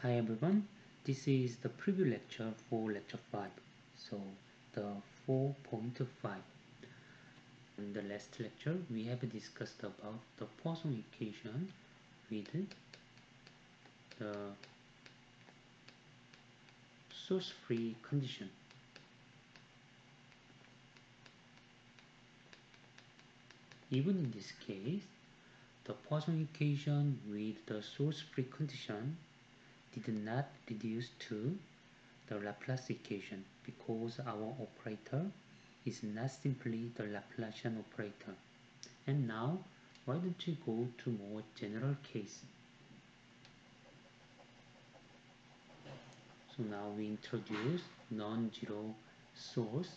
Hi everyone, this is the preview lecture for lecture 5, so the 4.5. In the last lecture we have discussed about the Poisson equation with the source-free condition. Even in this case, the Poisson equation with the source-free condition did not reduce to the Laplace equation because our operator is not simply the Laplacian operator. And now, why don't you go to more general case? So now we introduce non-zero source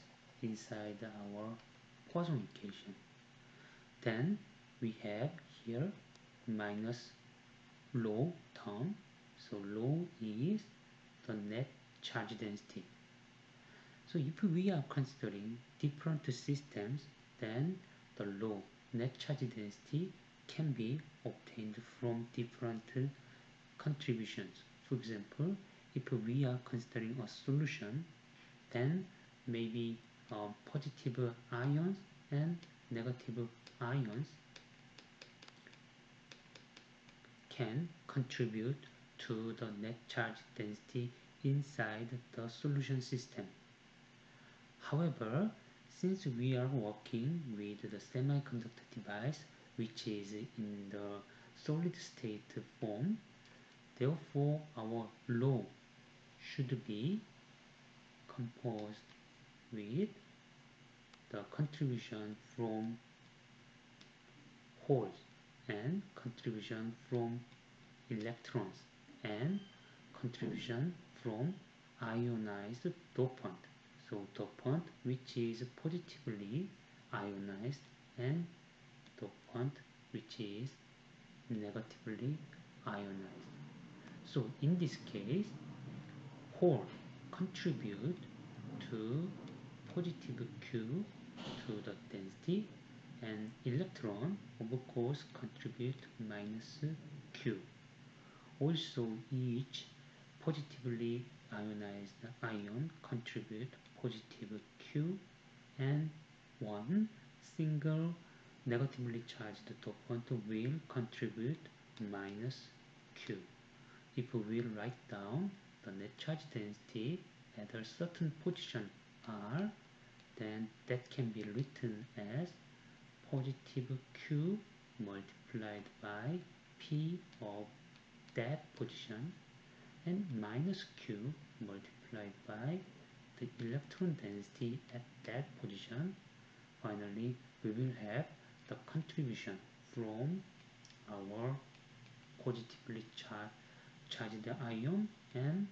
inside our Poisson equation. Then we have here minus rho term. So rho is the net charge density. So if we are considering different systems, then the rho net charge density can be obtained from different contributions. For example, if we are considering a solution, then maybe positive ions and negative ions can contribute to the net charge density inside the solution system. However, since we are working with the semiconductor device which is in the solid state form, therefore our rho should be composed with the contribution from holes and contribution from electrons and contribution from ionized dopant. So dopant which is positively ionized and dopant which is negatively ionized. So in this case, hole contribute to positive Q to the density, and electron of course contribute minus Q. Also each positively ionized ion contribute positive Q, and one single negatively charged dopant will contribute minus Q. If we write down the net charge density at a certain position R, then that can be written as positive Q multiplied by P of that position and minus Q multiplied by the electron density at that position. Finally, we will have the contribution from our positively charged ion and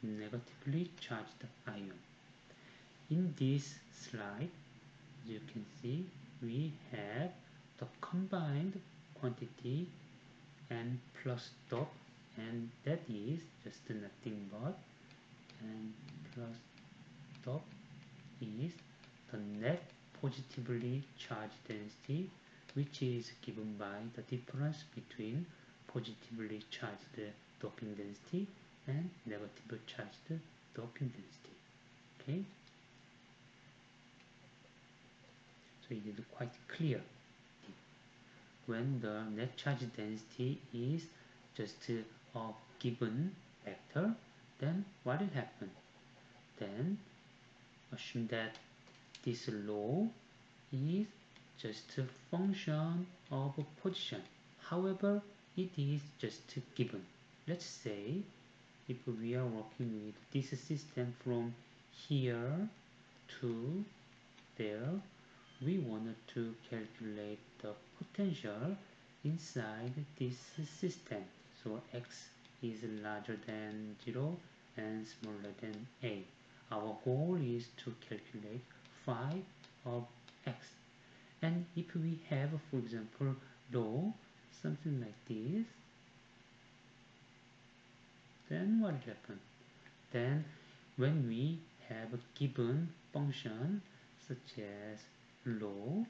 negatively charged ion. In this slide, as you can see, we have the combined quantity n plus dot, and that is just nothing but n plus dot is the net positively charged density, which is given by the difference between positively charged doping density and negatively charged doping density. Okay, so it is quite clear. When the net charge density is just a given vector, then what will happen? Then assume that this rho is just a function of a position. However, it is just given. Let's say if we are working with this system from here to there, we wanted to calculate the potential inside this system. So x is larger than 0 and smaller than a. Our goal is to calculate phi of x. And if we have, for example, rho, something like this, then what will happen? Then when we have a given function such as rho,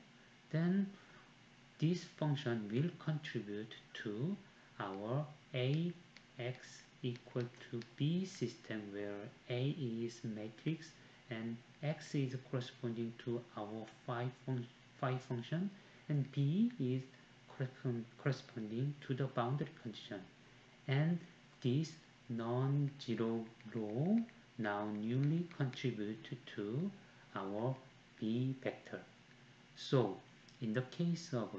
then this function will contribute to our ax equal to B system where A is matrix and X is corresponding to our phi function and B is corresponding to the boundary condition, and this non-zero law now newly contribute to our B vector. So in the case of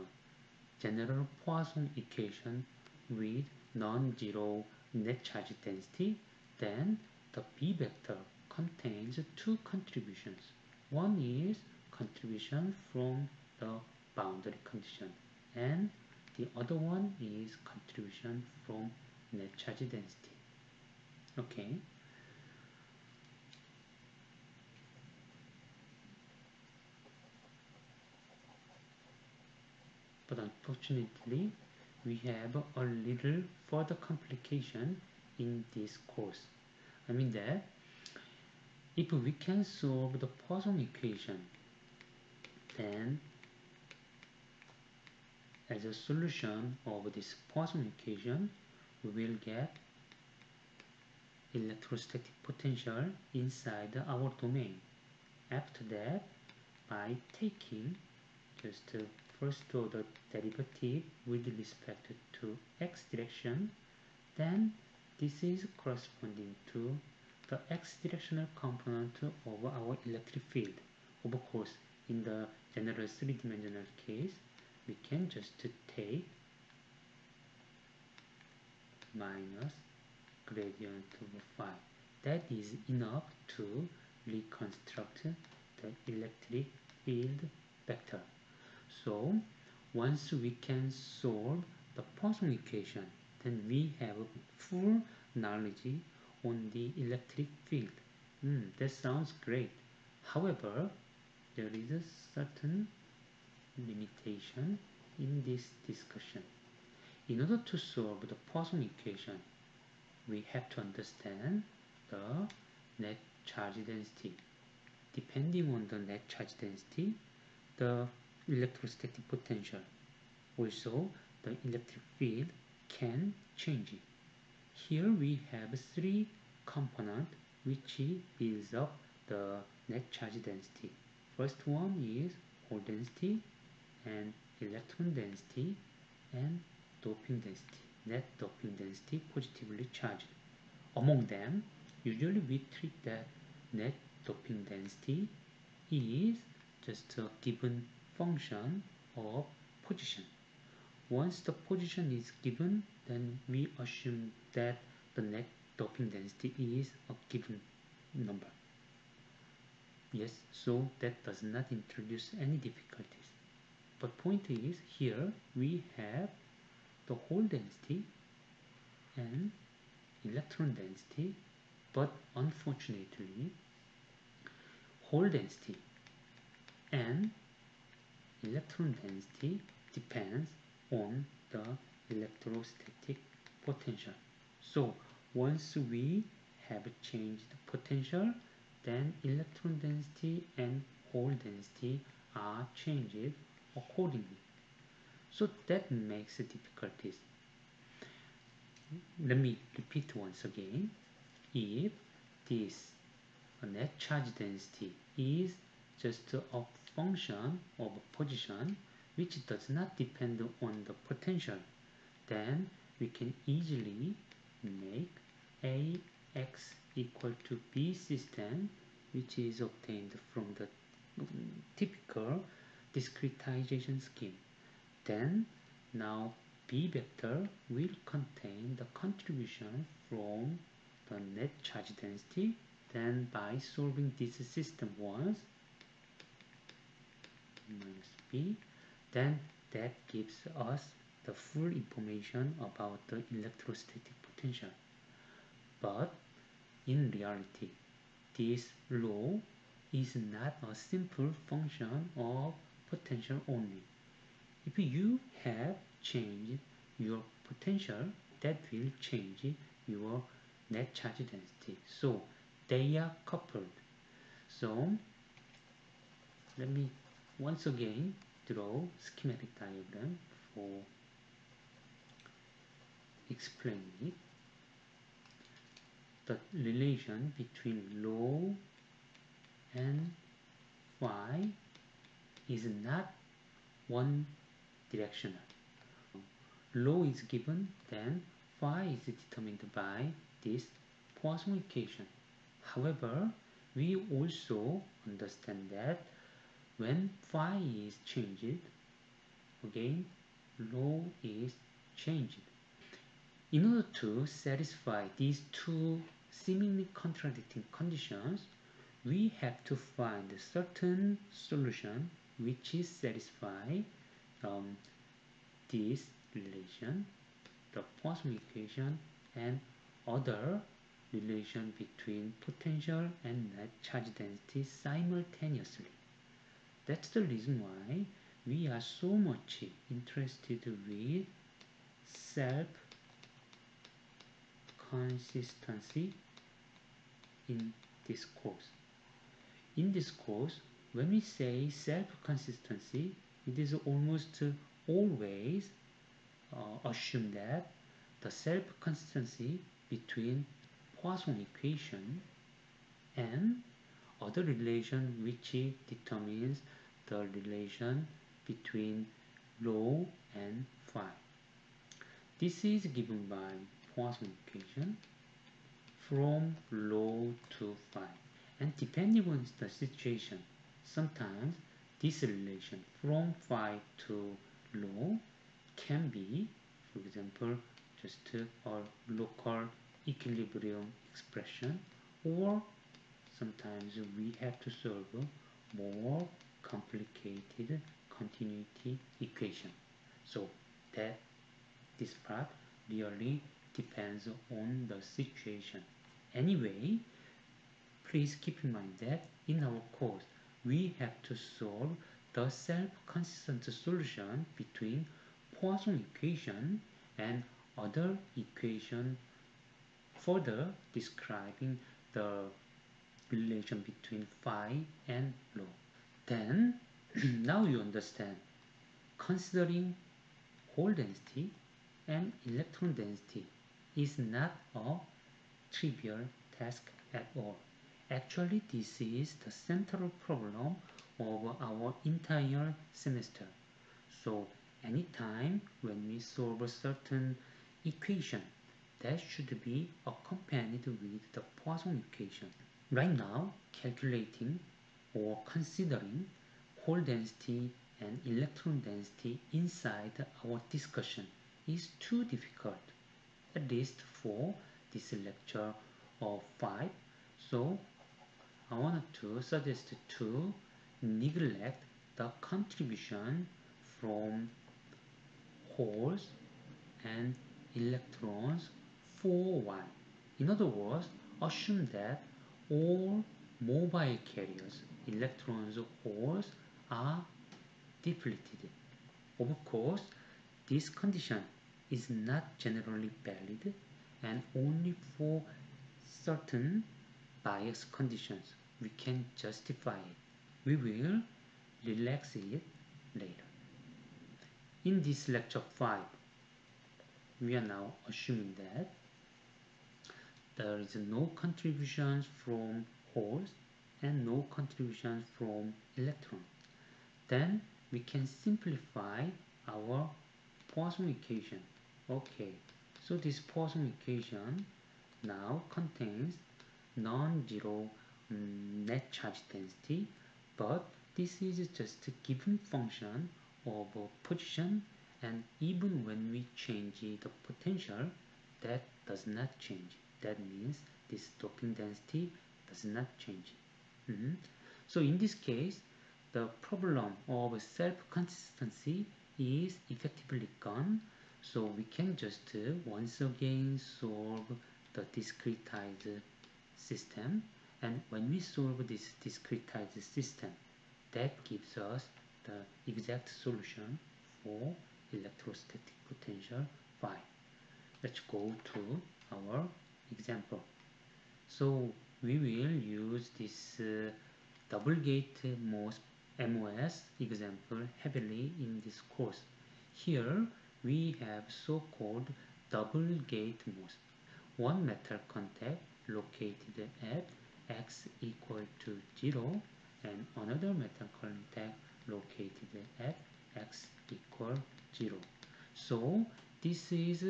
general Poisson equation with non-zero net charge density, then the B vector contains two contributions. One is contribution from the boundary condition, and the other one is contribution from net charge density. Okay. But unfortunately, we have a little further complication in this course. I mean that if we can solve the Poisson equation, then as a solution of this Poisson equation, we will get electrostatic potential inside our domain. After that, by taking just first order derivative with respect to x direction, then this is corresponding to the x directional component of our electric field. Of course, in the general three-dimensional case, we can just take minus gradient of phi. That is enough to reconstruct the electric field vector. So once we can solve the Poisson equation, then we have full knowledge on the electric field. That sounds great. However, there is a certain limitation in this discussion. In order to solve the Poisson equation, we have to understand the net charge density. Depending on the net charge density, the electrostatic potential, also the electric field, can change. Here we have three components which builds up the net charge density. First one is hole density and electron density and doping density, net doping density positively charged. Among them, usually we treat that net doping density is just a given function of position. Once the position is given, then we assume that the net doping density is a given number. Yes, so that does not introduce any difficulties. But point is, here we have the hole density and electron density, but unfortunately, hole density and electron density depends on the electrostatic potential. So once we have changed the potential, then electron density and hole density are changed accordingly. So that makes difficulties. Let me repeat once again. If this net charge density is just a function of position which does not depend on the potential, then we can easily make AX equal to B system, which is obtained from the typical discretization scheme. Then now B vector will contain the contribution from the net charge density. Then by solving this system once, minus B, then that gives us the full information about the electrostatic potential. But in reality, this law is not a simple function of potential only. If you have changed your potential, that will change your net charge density. So they are coupled. So let me once again draw schematic diagram for explaining it. the relation between rho and phi is not one directional. Rho is given, then phi is determined by this Poisson equation. However, we also understand that when phi is changed, again rho is changed. In order to satisfy these two seemingly contradicting conditions, we have to find a certain solution which is satisfy this relation, the Poisson equation, and other relation between potential and net charge density simultaneously. That's the reason why we are so much interested with self-consistency in this course. In this course, when we say self-consistency, it is almost always assume that the self-consistency between Poisson equation and other relation which determines the relation between rho and phi. This is given by Poisson equation from rho to phi, and depending on the situation, sometimes this relation from phi to rho can be, for example, just a local equilibrium expression, or sometimes we have to solve a more complicated continuity equation. So that this part really depends on the situation. Anyway, please keep in mind that in our course we have to solve the self-consistent solution between Poisson equation and other equation, further describing the relation between phi and rho. Then now you understand, considering hole density and electron density is not a trivial task at all. Actually, this is the central problem of our entire semester. So anytime when we solve a certain equation, that should be accompanied with the Poisson equation. Right now, calculating or considering hole density and electron density inside our discussion is too difficult, at least for this lecture of 5. So I wanted to suggest to neglect the contribution from holes and electrons for y. In other words, assume that all mobile carriers, electrons, holes, are depleted. Of course, this condition is not generally valid and only for certain bias conditions we can justify it. We will relax it later. In this lecture 5, we are now assuming that there is no contributions from holes and no contributions from electrons. Then we can simplify our Poisson equation. Okay, so this Poisson equation now contains non-zero net charge density, but this is just a given function of position, and even when we change the potential, that does not change. That means this doping density does not change. So in this case, the problem of self-consistency is effectively gone. So we can just once again solve the discretized system, and when we solve this discretized system, that gives us the exact solution for electrostatic potential phi. Let's go to our example. So we will use this double gate MOS example heavily in this course. Here we have so-called double gate MOS. One metal contact located at x equal to 0 and another metal contact located at x equal 0. So this is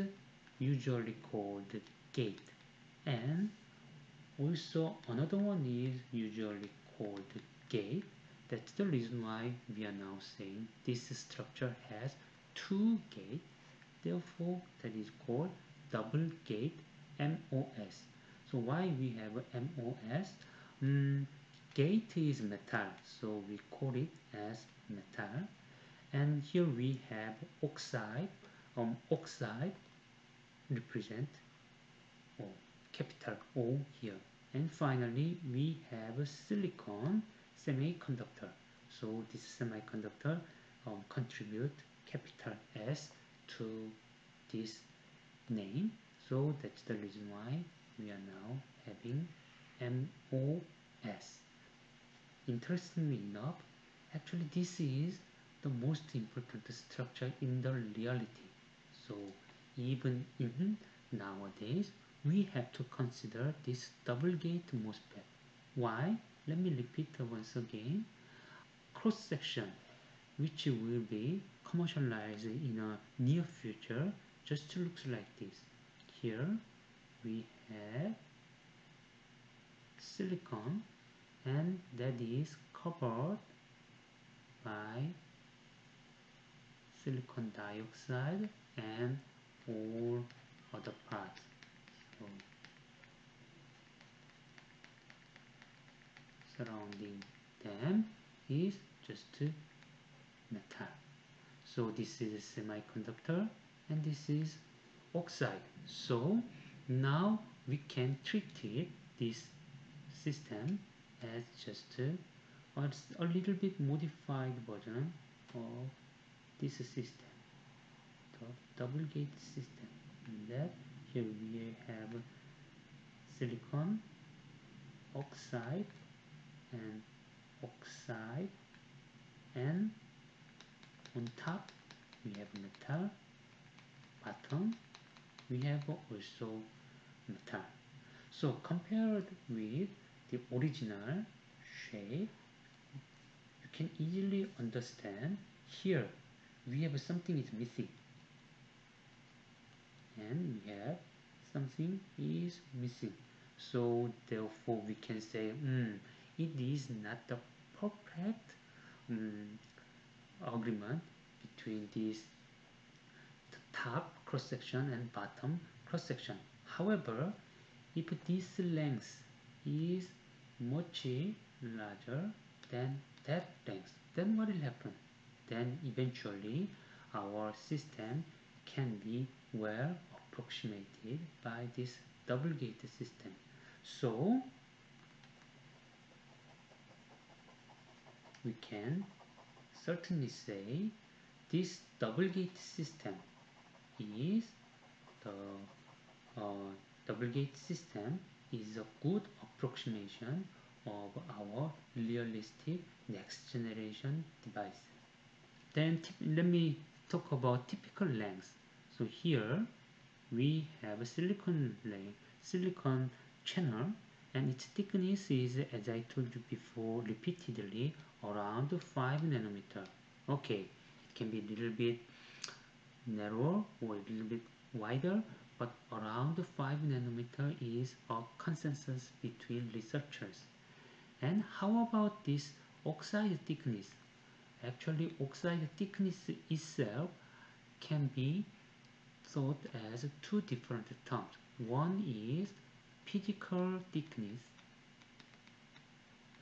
usually called gate, and also another one is usually called gate. That's the reason why we are now saying this structure has two gates. Therefore, that is called double gate MOS. So why we have MOS? Gate is metal, so we call it as metal. And here we have oxide. Oxide represent capital O here. And finally, we have a silicon semiconductor. So this semiconductor contribute capital S to this name. So that's the reason why we are now having MOS. Interestingly enough, actually this is the most important structure in the reality. So even nowadays, we have to consider this double gate MOSFET. Why? Let me repeat once again. Cross section, which will be commercialized in a near future, just looks like this. Here we have silicon, and that is covered by silicon dioxide and all other parts. So surrounding them is just metal. So this is a semiconductor and this is oxide. So now we can treat it, this system, as just a little bit modified version of this system, the double gate system. And that here we have silicon, oxide, and oxide, and on top we have metal, bottom we have also metal. So compared with the original shape, you can easily understand here we have something is missing, and we have something is missing. So therefore we can say it is not the perfect agreement between this top cross section and bottom cross section. However, if this length is much larger than that length, then what will happen? Then eventually our system can be well approximated by this double gate system. So we can certainly say this double gate system is the double gate system is a good approximation of our realistic next generation device. Then let me talk about typical length. So here we have a silicon channel, and its thickness is, as I told you before repeatedly, around 5 nanometer. Okay, it can be a little bit narrower or a little bit wider, but around 5 nanometer is a consensus between researchers. And how about this oxide thickness? Actually, oxide thickness itself can be thought as two different terms. One is physical thickness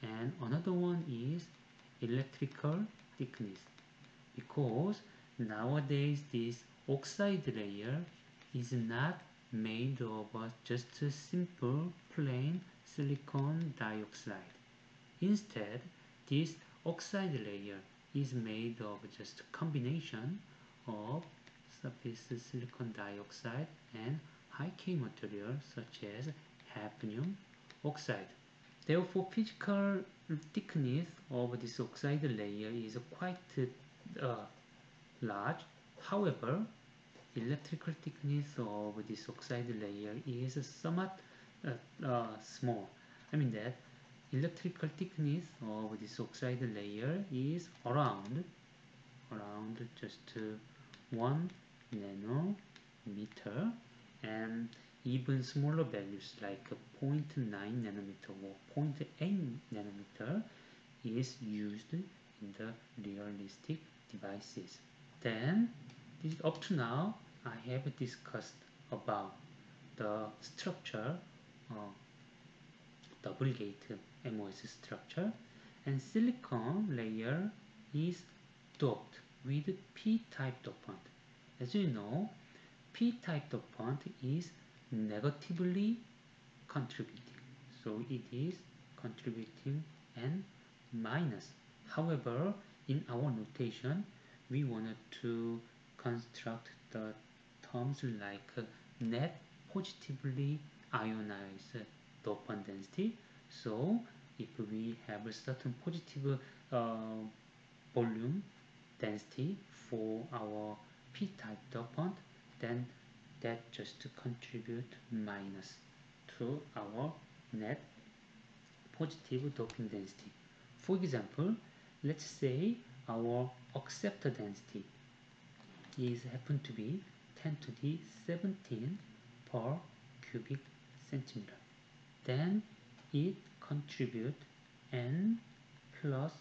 and another one is electrical thickness, because nowadays this oxide layer is not made of just a simple plain silicon dioxide. Instead, this oxide layer is made of just a combination of surface silicon dioxide and high-K material such as hafnium oxide. Therefore, physical thickness of this oxide layer is quite large. However, electrical thickness of this oxide layer is somewhat small. I mean that electrical thickness of this oxide layer is around just 1 nanometer, and even smaller values like zero point 0.9 nanometer or zero point 0.8 nanometer is used in the realistic devices. Then up to now I have discussed about the structure of double gate MOS structure, and silicon layer is doped with p-type dopant. As you know, p-type dopant is negatively contributing, so it is contributing N minus. However, in our notation we wanted to construct the terms like net positively ionized dopant density. So if we have a certain positive volume density for our p-type dopant, then that just contribute minus to our net positive doping density. For example, let's say our acceptor density is happen to be 10 to the 17 per cubic centimeter. Then it contribute N plus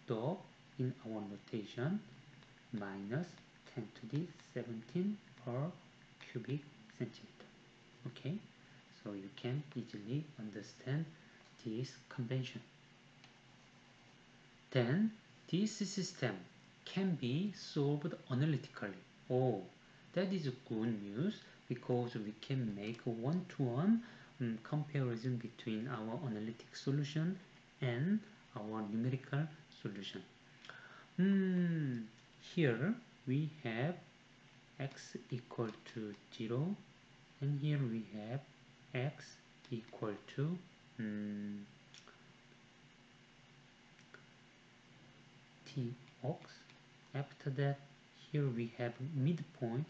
dot in our notation minus 10 to the 17 per cubic centimeter. Okay, so you can easily understand this convention. Then this system can be solved analytically. Oh, that is good news, because we can make a one-to-one comparison between our analytic solution and our numerical solution. Here we have x equal to 0, and here we have x equal to t ox. After that, here we have midpoint,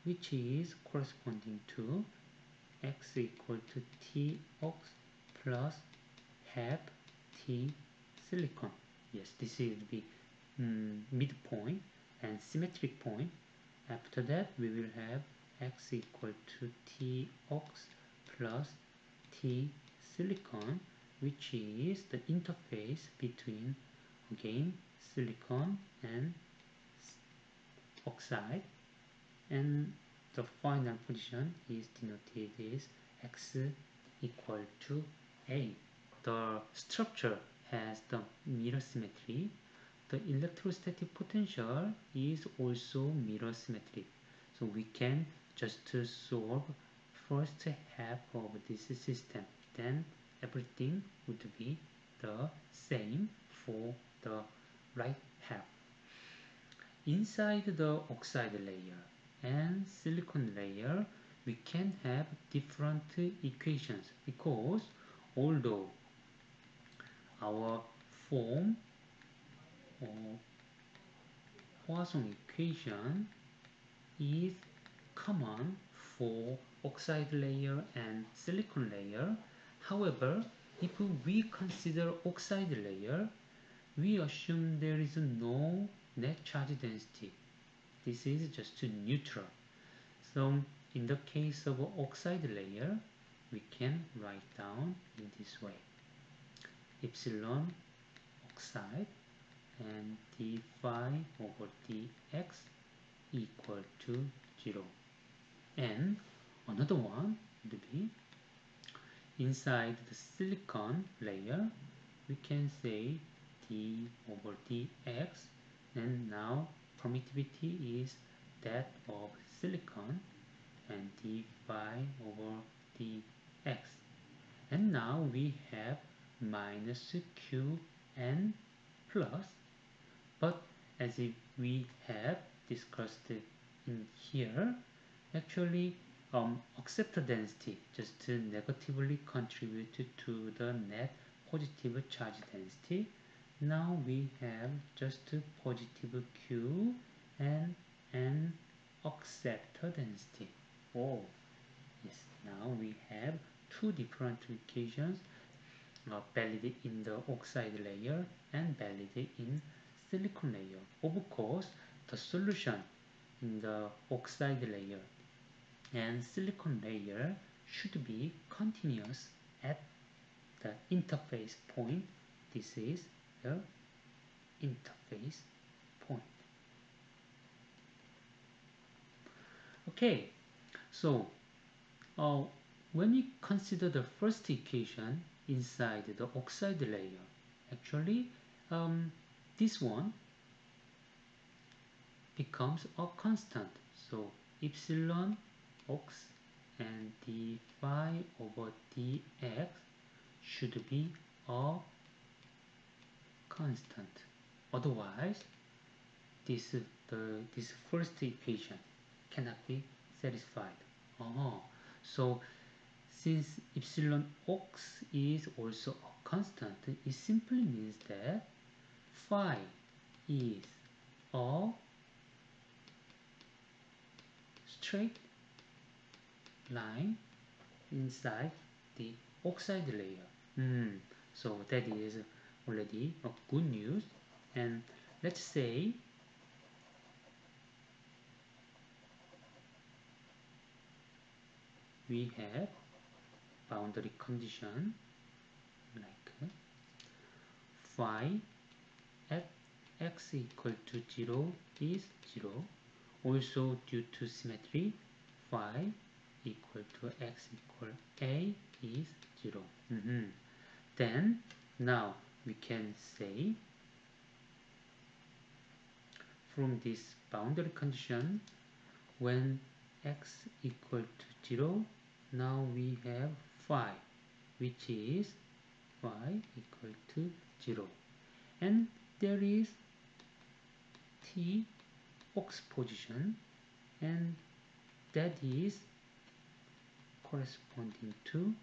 which is corresponding to x equal to t ox plus half t silicon. Yes, this is the midpoint and symmetric point. After that, we will have x equal to t ox plus t silicon, which is the interface between, again, silicon and oxide, and the final position is denoted as x equal to a. The structure has the mirror symmetry. The electrostatic potential is also mirror symmetric, so we can just solve first half of this system, then everything would be the same for the right half. Inside the oxide layer and silicon layer, we can have different equations, because although our form of Poisson equation is common for oxide layer and silicon layer, however, if we consider oxide layer, we assume there is no net charge density. This is just neutral. So in the case of oxide layer, we can write down in this way: epsilon oxide and d phi over dx equal to 0. And another one would be inside the silicon layer, we can say d over dx, and now permittivity is that of silicon, and d phi over dx. And now we have minus q n plus, but as if we have discussed in here, actually acceptor density just negatively contributed to the net positive charge density. Now we have just positive q and acceptor density. Oh yes, now we have two different equations, valid in the oxide layer and valid in silicon layer. Of course, the solution in the oxide layer and silicon layer should be continuous at the interface point. This is the interface point. Okay, so when we consider the first equation inside the oxide layer, actually this one becomes a constant. So epsilon ox and d phi over dx should be a constant. Otherwise, this first equation cannot be satisfied. So since epsilon ox is also a constant, it simply means that phi is a straight line inside the oxide layer. So that is already a good news. And let's say we have boundary condition like phi at x equal to 0 is 0. Also due to symmetry, phi equal to x equal a is 0. Then now we can say from this boundary condition, when x equal to 0, now we have phi, which is phi equal to 0. And there is t ox position, and that is corresponding to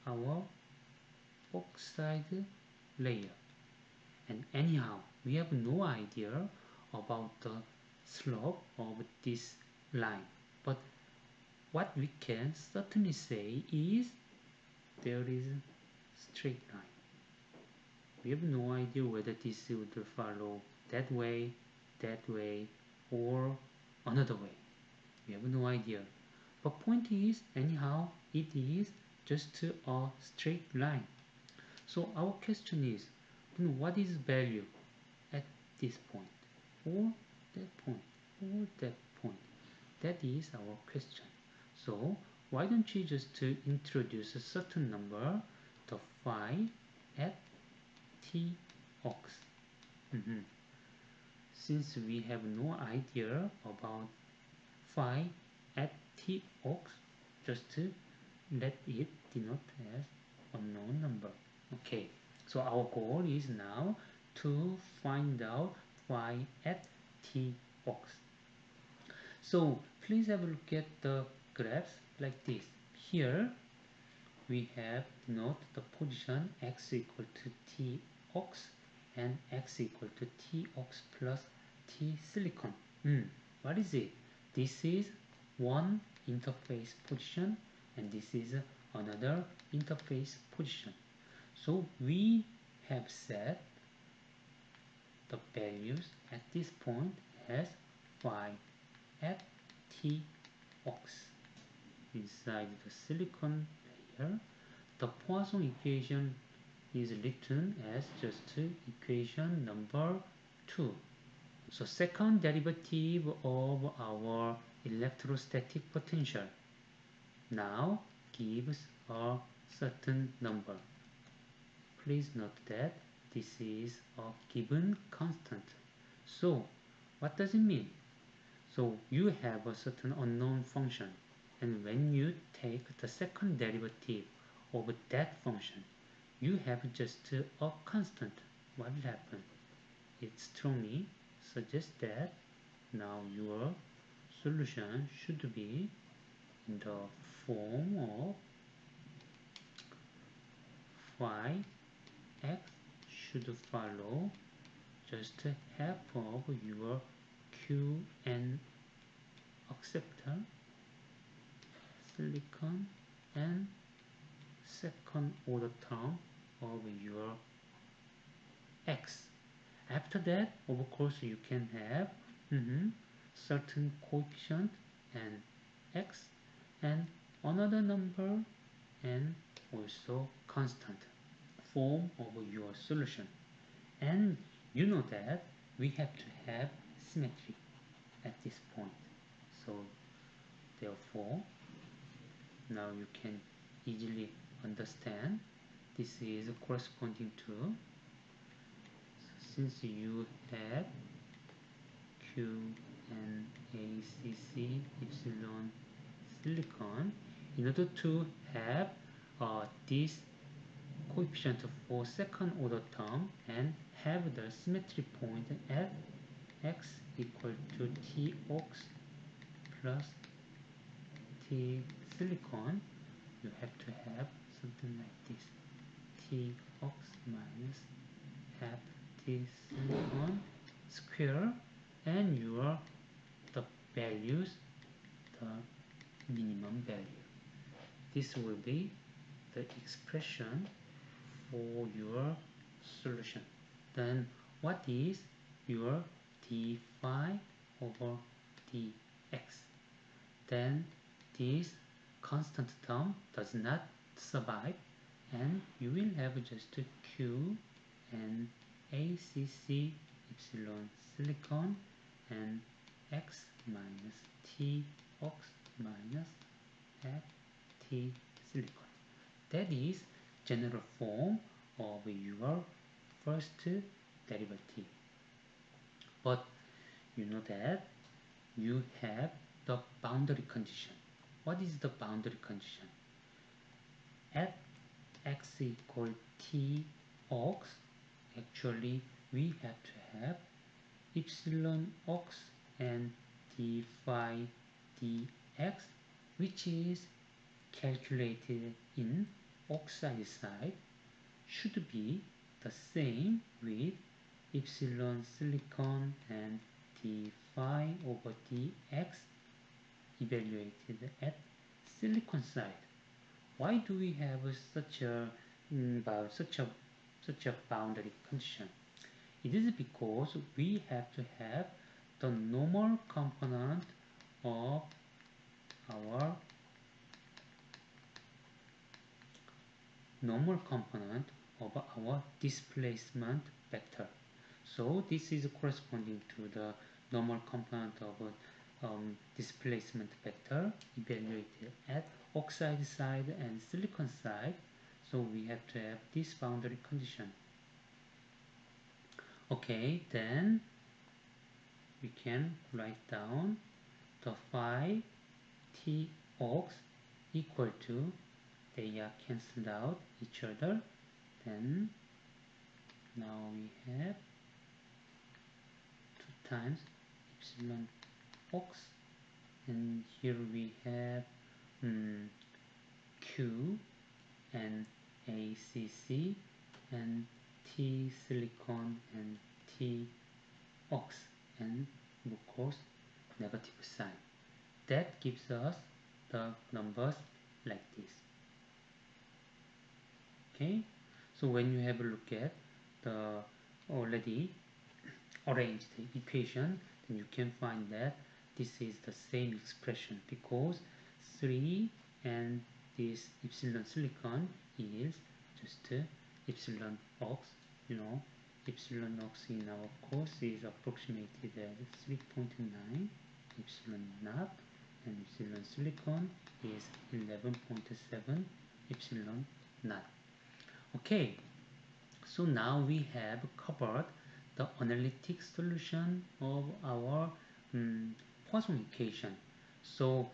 our oxide layer. And anyhow, we have no idea about the slope of this line, but what we can certainly say is there is a straight line. We have no idea whether this would follow that way, or another way. We have no idea. But point is, anyhow, it is just a straight line. So our question is, what is value at this point, or that point, or that point? That is our question. So why don't you just introduce a certain number, the phi at t ox. Since we have no idea about phi at t ox, just let it denote as unknown number. Okay, so our goal is now to find out phi at t ox. So please have a look at the graphs like this. Here we have denote the position x equal to t ox and x equal to t ox plus t silicon. What is it? This is one interface position and this is another interface position. So we have set the values at this point as phi at t ox. Inside the silicon layer, the Poisson equation is written as just equation number 2. So second derivative of our electrostatic potential now gives a certain number. Please note that this is a given constant. So what does it mean? So you have a certain unknown function, and when you take the second derivative of that function, you have just a constant. What will happen? It strongly suggests that now your solution should be in the form of phi x should follow just half of your Qn acceptor, silicon, and second order term of your x. After that, of course, you can have certain coefficient and x and another number and also constant form of your solution. And you know that we have to have symmetry at this point. So therefore, now you can easily understand this is corresponding to, since you have Q and ACC epsilon silicon, in order to have this coefficient for second order term and have the symmetry point at x equal to T ox plus T silicon, you have to have something like this: T ox minus half T silicon square, and your the values, the minimum value. This will be the expression for your solution. Then what is your d phi over dx? Then this constant term does not survive, and you will have just q and ACC epsilon silicon and x minus T ox minus f T silicon. That is general form of your first derivative. But you know that you have the boundary condition. What is the boundary condition? At x equal T ox, actually we have to have epsilon ox and d phi dx, which is calculated in oxide side, should be the same with epsilon silicon and d phi over dx evaluated at silicon side. Why do we have such a boundary condition? It is because we have to have the normal component of our displacement vector. So this is corresponding to the normal component of displacement vector evaluated at oxide side and silicon side. So we have to have this boundary condition. Okay, then we can write down the phi T ox equal to, they are cancelled out each other, then now we have 2 times epsilon ox, and here we have Q and ACC and T silicon and T ox, and of course negative sign. That gives us the numbers like this. Okay, so when you have a look at the already arranged equation, then you can find that this is the same expression, because 3 and this epsilon silicon is just epsilon ox. You know, epsilon ox in our course is approximated at 3.9 epsilon naught, and epsilon silicon is 11.7 epsilon naught. Okay, so now we have covered the analytic solution of our Poisson equation. So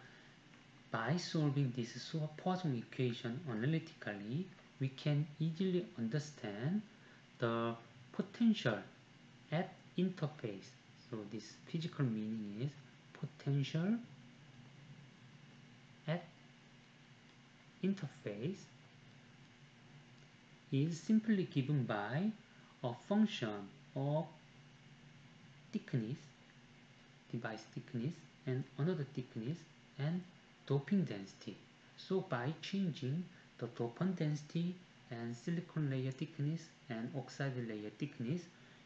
by solving this Poisson equation analytically, we can easily understand the potential at interface. So this physical meaning is potential at interface is simply given by a function of thickness, device thickness, and another thickness, and doping density. So by changing the dopant density and silicon layer thickness and oxide layer thickness,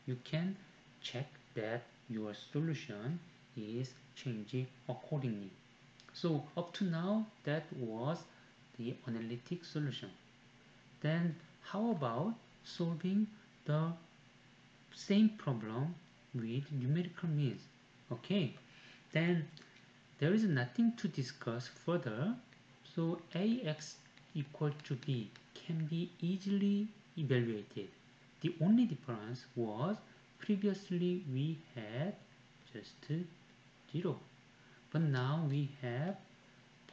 you can check that your solution is changing accordingly. So up to now, that was the analytic solution. Then how about solving the same problem with numerical means? Okay, then there is nothing to discuss further. So ax equal to b can be easily evaluated. The only difference was previously we had just 0, but now we have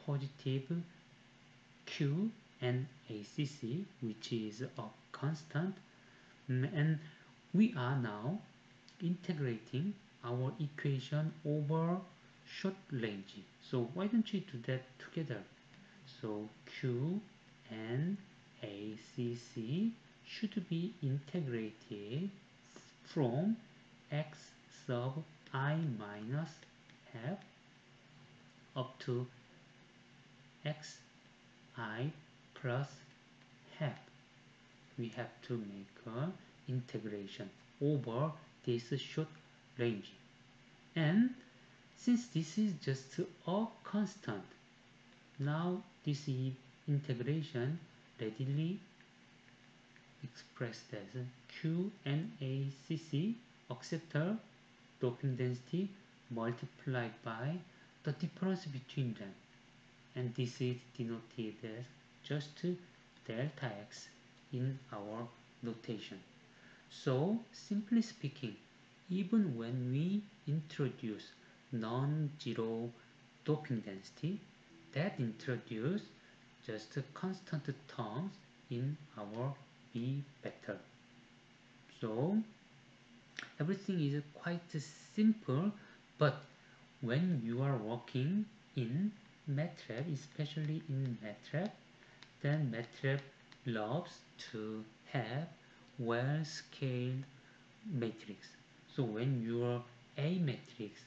positive q and acc, which is a constant, and we are now integrating our equation over short range. So why don't you do that together? So q and acc should be integrated from x sub I minus f up to xi plus half. We have to make an integration over this short range. And since this is just a constant, now this integration readily expressed as Q and ACC acceptor doping density multiplied by the difference between them, and this is denoted as just delta x in our notation. So simply speaking, even when we introduce non-zero doping density, that introduce just constant terms in our B vector. So everything is quite simple, but when you are working in MATLAB, especially in MATLAB, then MATLAB loves to have well-scaled matrix. So when your A matrix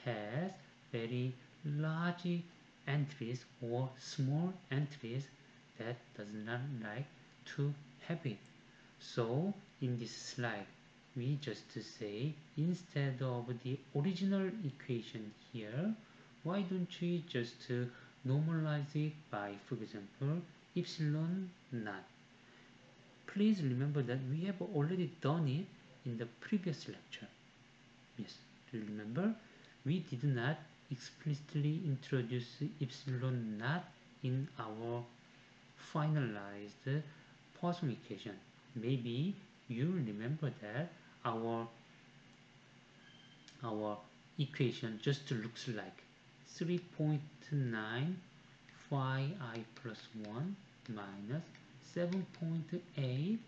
has very large entries or small entries, that does not like to have it. So in this slide, we just say instead of the original equation here, why don't we just normalize it by, for example, epsilon naught. Please remember that we have already done it in the previous lecture. Yes, do you remember? We did not explicitly introduce epsilon naught in our finalized Poisson equation. Maybe you remember that our equation just looks like 3.9 phi I plus 1 minus 7.8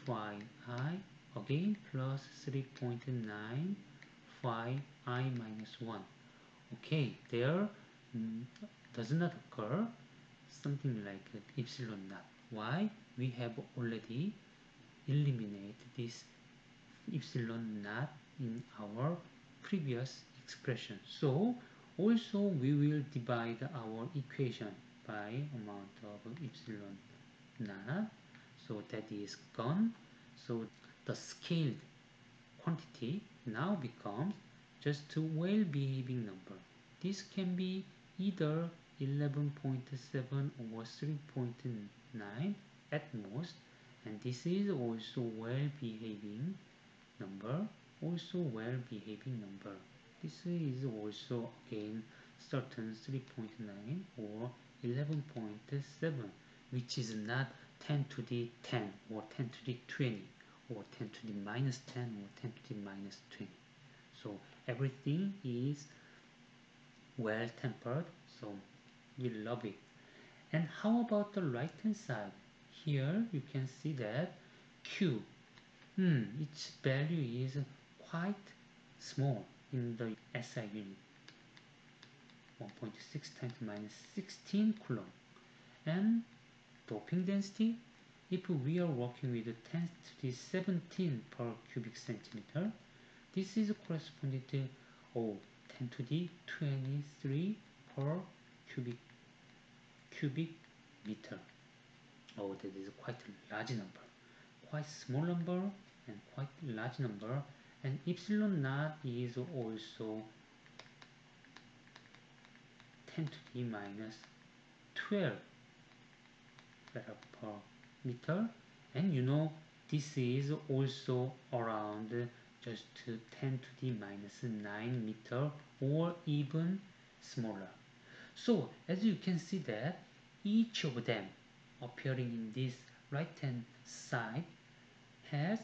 phi I again plus 3.9 phi I minus 1. Okay, there does not occur something like epsilon naught. Why? We have already eliminated this epsilon naught in our previous expression. So also we will divide our equation by amount of epsilon naught. So that is gone. So the scaled quantity now becomes just a well-behaving number. This can be either 11.7 or 3.9 at most, and this is also well-behaving number, This is also again certain 3.9 or 11.7, which is not 10 to the 10 or 10 to the 20 or 10 to the minus 10 or 10 to the minus 20. So everything is well tempered, so we love it. And how about the right hand side? Here you can see that Q, its value is quite small in the SI unit, 1.6 times minus 16 coulomb. And doping density, if we are working with 10 to the 17 per cubic centimeter, this is corresponding to 10 to the 23 per cubic meter. Oh, that is quite a large number, quite small number and quite large number, and epsilon naught is also 10 to the minus 12 farad per meter, and you know this is also around just 10 to the minus 9 meter or even smaller. So as you can see that each of them appearing in this right hand side has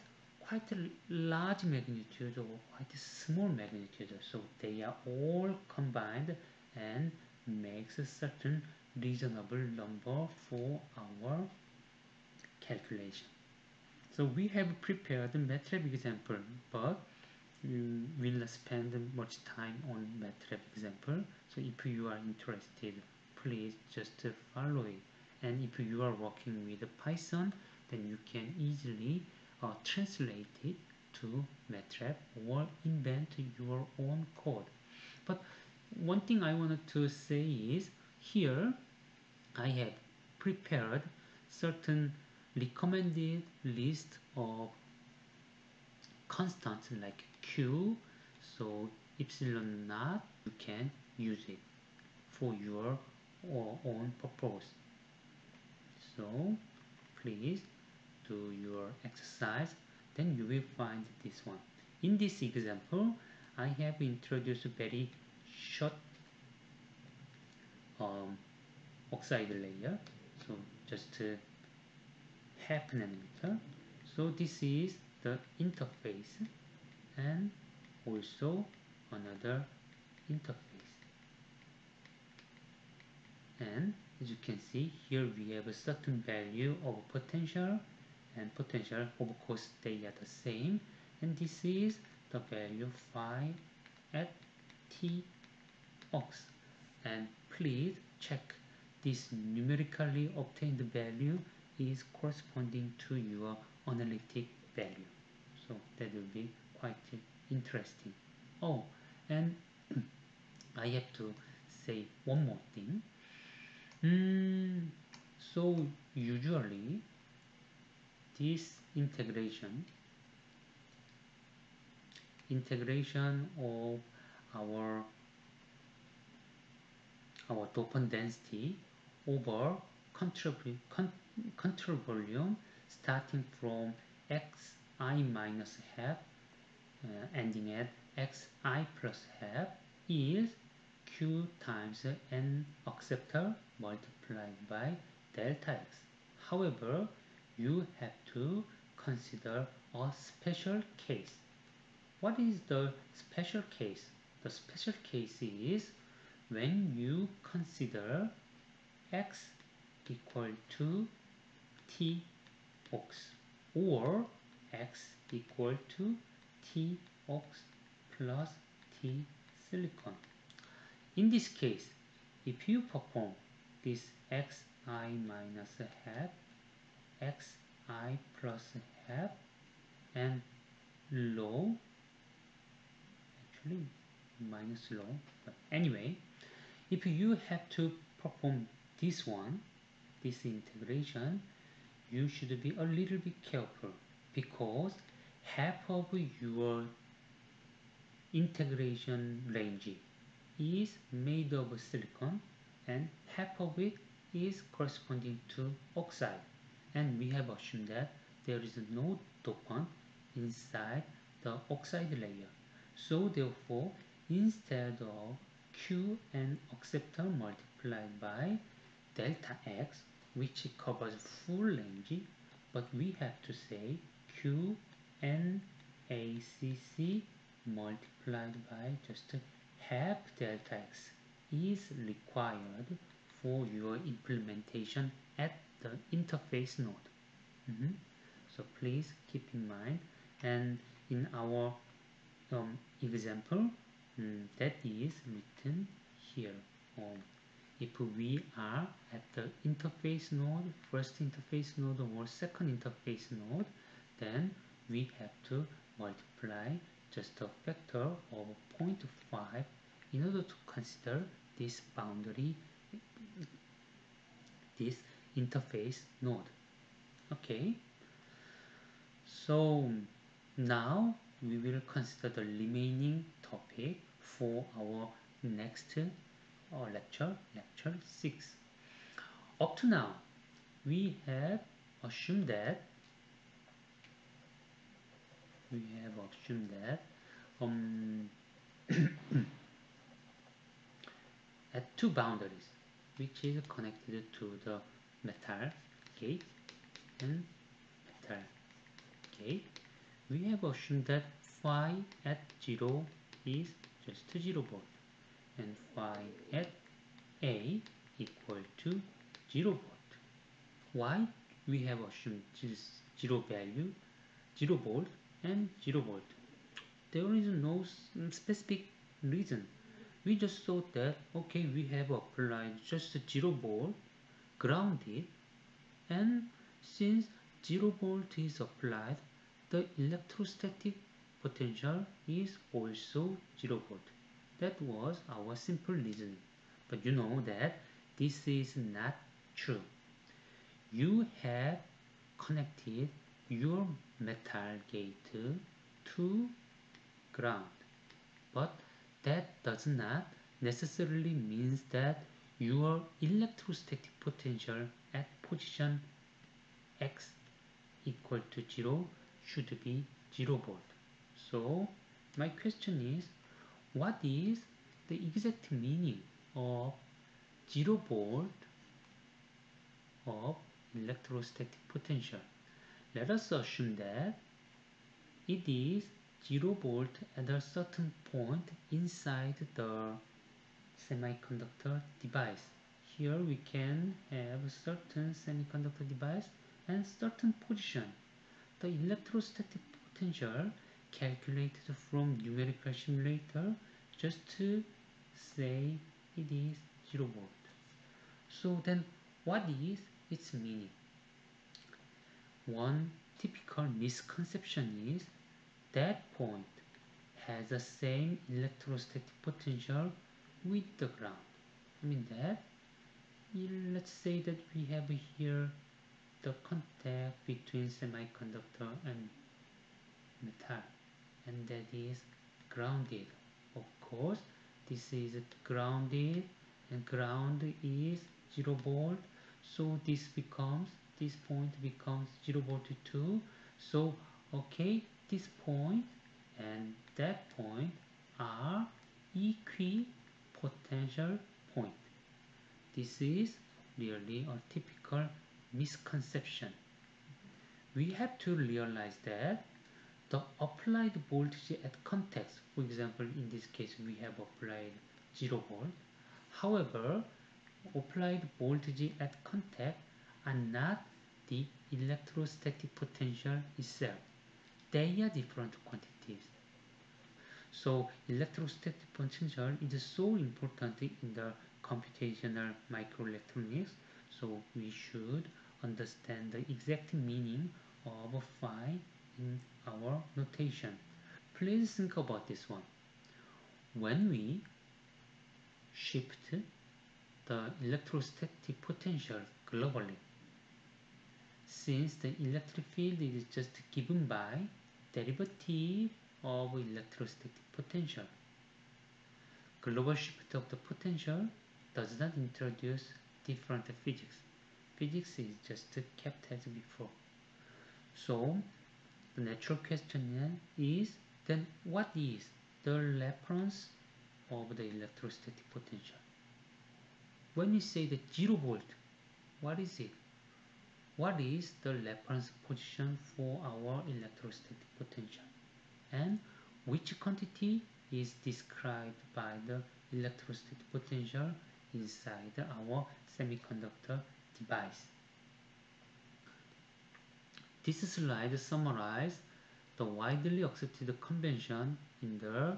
quite a large magnitude or quite a small magnitude, so they are all combined and makes a certain reasonable number for our calculation. So we have prepared the MATLAB example, but will not spend much time on MATLAB example. So if you are interested, please just follow it. And if you are working with Python, then you can easily translate it to MATLAB or invent your own code. But one thing I wanted to say is here I have prepared certain recommended list of constants like q, so epsilon naught, you can use it for your own purpose. So please do your exercise, then you will find this one. In this example, I have introduced a very short oxide layer, so just half nanometer. So this is the interface and also another interface, and as you can see here we have a certain value of potential, and potential of course they are the same, and this is the value phi at t ox, and please check this numerically obtained value is corresponding to your analytic value, so that will be quite interesting. Oh, and I have to say one more thing. So usually this integration of our dopant density over control volume starting from xi minus half ending at xi plus half is q times n acceptor multiplied by delta x. However, you have to consider a special case. What is the special case? The special case is when you consider x equal to t ox or x equal to t ox plus t silicon. In this case, if you perform this xi minus half, xi plus half, and low, actually minus low, but anyway, if you have to perform this integration, you should be a little bit careful, because half of your integration range is made of silicon and half of it is corresponding to oxide, and we have assumed that there is no dopant inside the oxide layer. So therefore, instead of q and acceptor multiplied by delta x, which covers full range, but we have to say q n acc multiplied by just half delta x is required for your implementation at the interface node. So please keep in mind, and in our example, that is written here. If we are at the interface node, first interface node or second interface node, then we have to multiply just a factor of 0.5 in order to consider this boundary, this interface node. Okay, so now we will consider the remaining topic for our next lecture 6. Up to now, we have assumed that um, at two boundaries, which is connected to the metal gate and metal gate, we have assumed that phi at 0 is just 0 volt and phi at A equal to 0 volt. Why we have assumed this 0 value, 0 volt and 0 volt? There is no specific reason. We just thought that okay, we have applied just 0 volt, grounded, and since 0 volt is applied, the electrostatic potential is also 0 volt. That was our simple reason. But you know that this is not true. You have connected your metal gate to ground, but that does not necessarily means that your electrostatic potential at position x equal to 0 should be 0 volt. So my question is, what is the exact meaning of 0 volt of electrostatic potential? Let us assume that it is 0 volt at a certain point inside the semiconductor device. Here we can have a certain semiconductor device and certain position. The electrostatic potential calculated from numerical simulator just to say it is 0 volt. So then what is its meaning? One typical misconception is that point has the same electrostatic potential with the ground. I mean that, let's say that we have here the contact between semiconductor and metal, and that is grounded. Of course, this is grounded, and ground is 0 volt, so this point becomes 0 volt too. So okay, this point and that point are equipotential point. This is really a typical misconception. We have to realize that the applied voltage at contact, for example, in this case we have applied 0 volt. However, applied voltage at contact are not the electrostatic potential itself. They are different quantities. So electrostatic potential is so important in the computational microelectronics. So we should understand the exact meaning of phi in our notation. Please think about this one. When we shift the electrostatic potential globally, since the electric field is just given by derivative of electrostatic potential, global shift of the potential does not introduce different physics. Physics is just kept as before. So the natural question is, then what is the reference of the electrostatic potential? When we say the 0 volt, what is it? What is the reference position for our electrostatic potential? And which quantity is described by the electrostatic potential inside our semiconductor device? This slide summarizes the widely accepted convention in the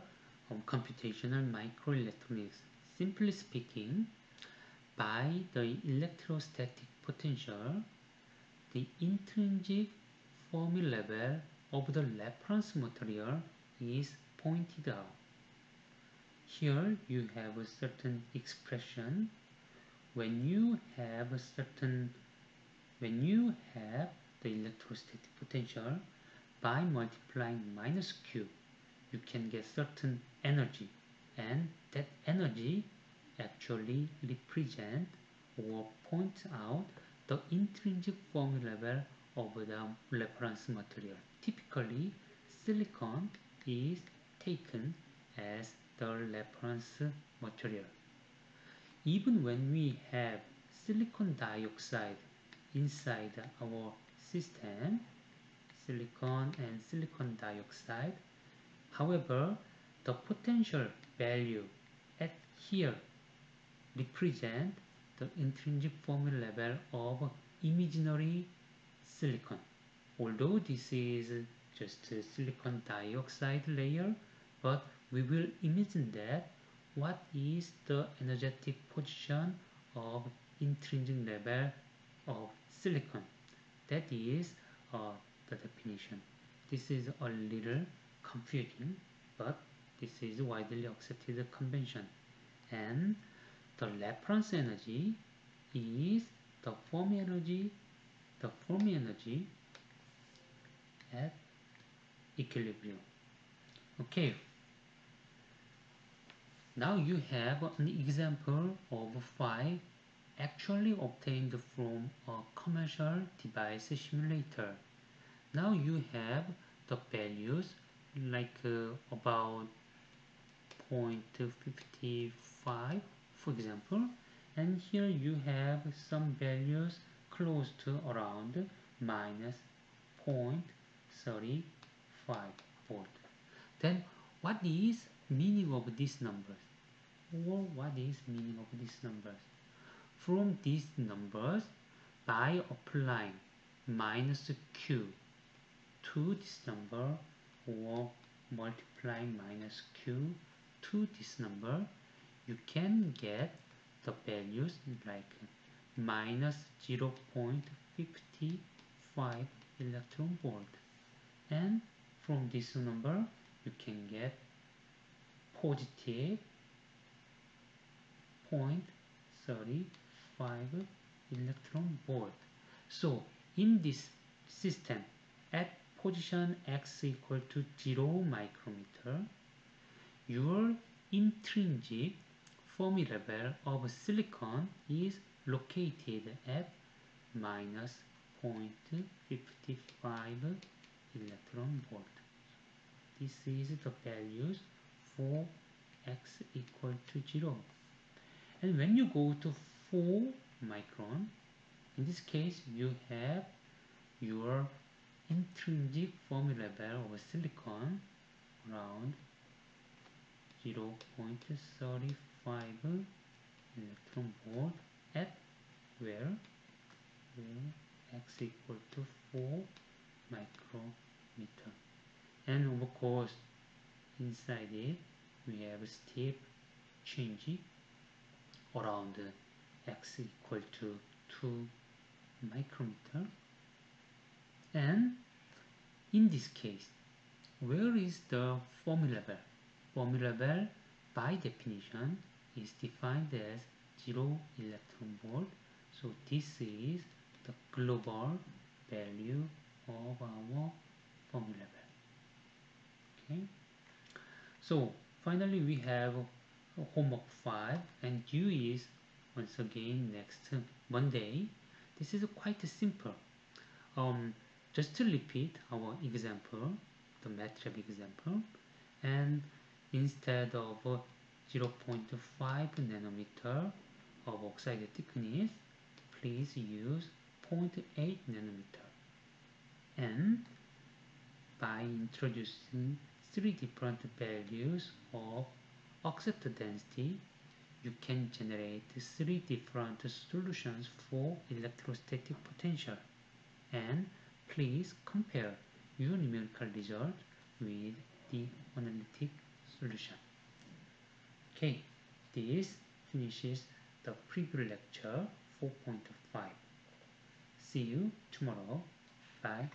computational microelectronics. Simply speaking, by the electrostatic potential, the intrinsic Fermi level of the reference material is pointed out. Here you have a certain expression. When you have the electrostatic potential by multiplying minus q, you can get certain energy, and that energy actually represent or point out the intrinsic Fermi level of the reference material. Typically, silicon is taken as the reference material. Even when we have silicon dioxide inside our system, silicon and silicon dioxide, however, the potential value at here represent the intrinsic Fermi level of imaginary silicon. Although this is just a silicon dioxide layer, but we will imagine that what is the energetic position of intrinsic level of silicon. That is the definition. This is a little confusing, but this is widely accepted convention. And the reference energy is the Fermi energy at equilibrium. Okay, now you have an example of phi actually obtained from a commercial device simulator. Now you have the values like about 0.55 for example, and here you have some values close to around minus 0.35 volt. Then what is meaning of these numbers? Or what is meaning of these numbers? From these numbers, by applying minus q to this number or multiplying minus q to this number, you can get the values like minus 0.55 electron volt, and from this number you can get positive 0.35 electron volt. So in this system at position x equal to 0 micrometer, your intrinsic Fermi level of silicon is located at minus 0.55 electron volt. This is the values for x equal to 0. And when you go to 4 micron, in this case you have your intrinsic Fermi level of silicon around 0.35 electron volt at where x equal to 4 micrometer. And of course inside it we have a step change around x equal to 2 micrometer. And in this case, where is the Fermi level? Fermi level by definition is defined as 0 electron volt. So this is the global value of our Fermi level. Okay. So finally we have homework 5, and due is once again next Monday. This is quite simple. Just to repeat our example, the MATLAB example, and instead of 0.5 nanometer of oxide thickness, please use 0.8 nanometer. And by introducing 3 different values of oxide density, you can generate 3 different solutions for electrostatic potential. And please compare your numerical result with the analytic solution. Okay, this finishes the preview lecture 4.5. See you tomorrow. Bye.